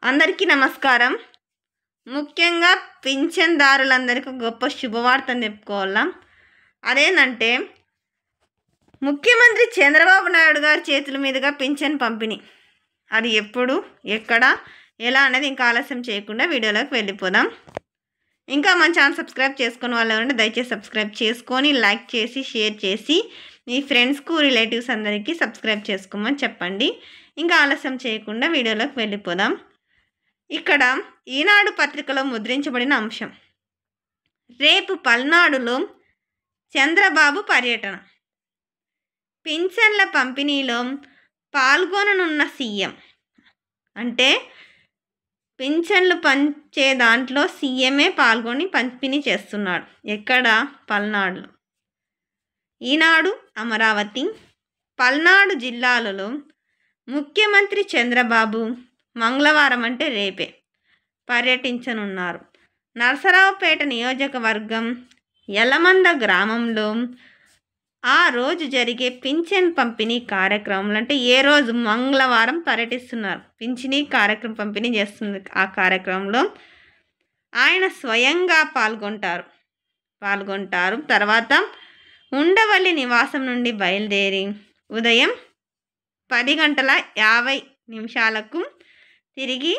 అందరికీ నమస్కారం. ముఖ్యంగా పింఛన్దారులందరికీ గొప్ప శుభవార్తను చెప్పుకోవాలా. అదేంటంటే ముఖ్యమంత్రి చంద్రబాబు నాయుడు గారి చేతుల మీదుగా పింఛన్ పంపిణీ. అది ఎప్పుడు, ఎక్కడ, ఎలా అనేది ఇంకా ఆలస్యం చేయకుండా వీడియోలోకి వెళ్ళిపోదాం. ఇంకా మన ఛానల్ సబ్స్క్రైబ్ చేసుకుని వాళ్ళు ఎవరంటే దయచేసి సబ్స్క్రైబ్ చేసుకొని లైక్ చేసి షేర్ చేసి మీ ఫ్రెండ్స్కు రిలేటివ్స్ అందరికీ సబ్స్క్రైబ్ చేసుకోమని చెప్పండి. ఇంకా ఆలస్యం చేయకుండా వీడియోలోకి వెళ్ళిపోదాం. ఇక్కడ ఈనాడు పత్రికలో ముద్రించబడిన అంశం, రేపు పల్నాడులో చంద్రబాబు పర్యటన, పింఛన్ల పంపిణీలో పాల్గొననున్న సీఎం. అంటే పింఛన్లు పంచే దాంట్లో సీఎంఏ పాల్గొని పంపిణీ చేస్తున్నాడు. ఎక్కడ? పల్నాడులో. ఈనాడు అమరావతి, పల్నాడు జిల్లాలలో ముఖ్యమంత్రి చంద్రబాబు మంగళవారం అంటే రేపే పర్యటించనున్నారు. నరసరావుపేట నియోజకవర్గం యలమంద గ్రామంలో ఆ రోజు జరిగే పింఛన్ పంపిణీ కార్యక్రమం, అంటే ఏ రోజు మంగళవారం పర్యటిస్తున్నారు, పింఛనీ కార్యక్రమం పంపిణీ చేస్తుంది. ఆ కార్యక్రమంలో ఆయన స్వయంగా పాల్గొంటారు. తర్వాత ఉండవల్లి నివాసం నుండి బయలుదేరి ఉదయం 10:50 తిరిగి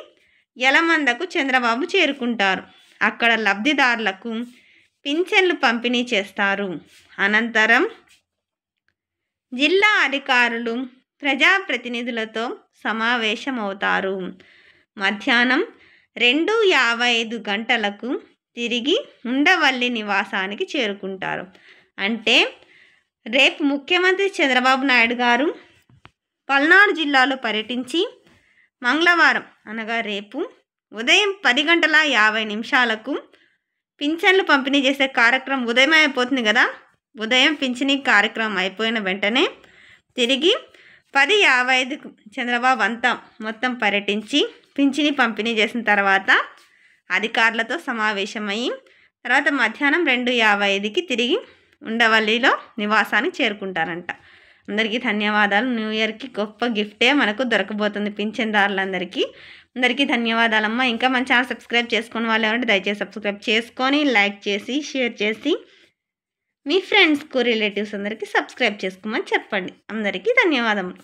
యలమందకు చంద్రబాబు చేరుకుంటారు. అక్కడ లబ్ధిదారులకు పింఛన్లు పంపిణీ చేస్తారు. అనంతరం జిల్లా అధికారులు ప్రజాప్రతినిధులతో సమావేశమవుతారు. మధ్యాహ్నం 2:55 తిరిగి ఉండవల్లి నివాసానికి చేరుకుంటారు. అంటే రేపు ముఖ్యమంత్రి చంద్రబాబు నాయుడు గారు పల్నాడు జిల్లాలో పర్యటించి మంగళవారం అనగా రేపు ఉదయం 10:50 పింఛన్లు పంపిణీ చేసే కార్యక్రమం ఉదయం అయిపోతుంది కదా. ఉదయం పింఛనీ కార్యక్రమం అయిపోయిన వెంటనే తిరిగి 10:55 చంద్రబాబు అంతా మొత్తం పర్యటించి పింఛనీ పంపిణీ చేసిన తర్వాత అధికారులతో సమావేశమయ్యి తర్వాత మధ్యాహ్నం 2:55 తిరిగి ఉండవల్లిలో నివాసానికి చేరుకుంటారంట. అందరికీ ధన్యవాదాలు. న్యూ ఇయర్కి గొప్ప గిఫ్టే మనకు దొరకబోతుంది పింఛన్దారులందరికీ. అందరికీ ధన్యవాదాలమ్మా. ఇంకా మన ఛానల్ సబ్స్క్రైబ్ చేసుకుని వాళ్ళు ఎవరంటే దయచేసి సబ్స్క్రైబ్ చేసుకొని లైక్ చేసి షేర్ చేసి మీ ఫ్రెండ్స్కు రిలేటివ్స్ అందరికీ సబ్స్క్రైబ్ చేసుకోమని చెప్పండి. అందరికీ ధన్యవాదములు.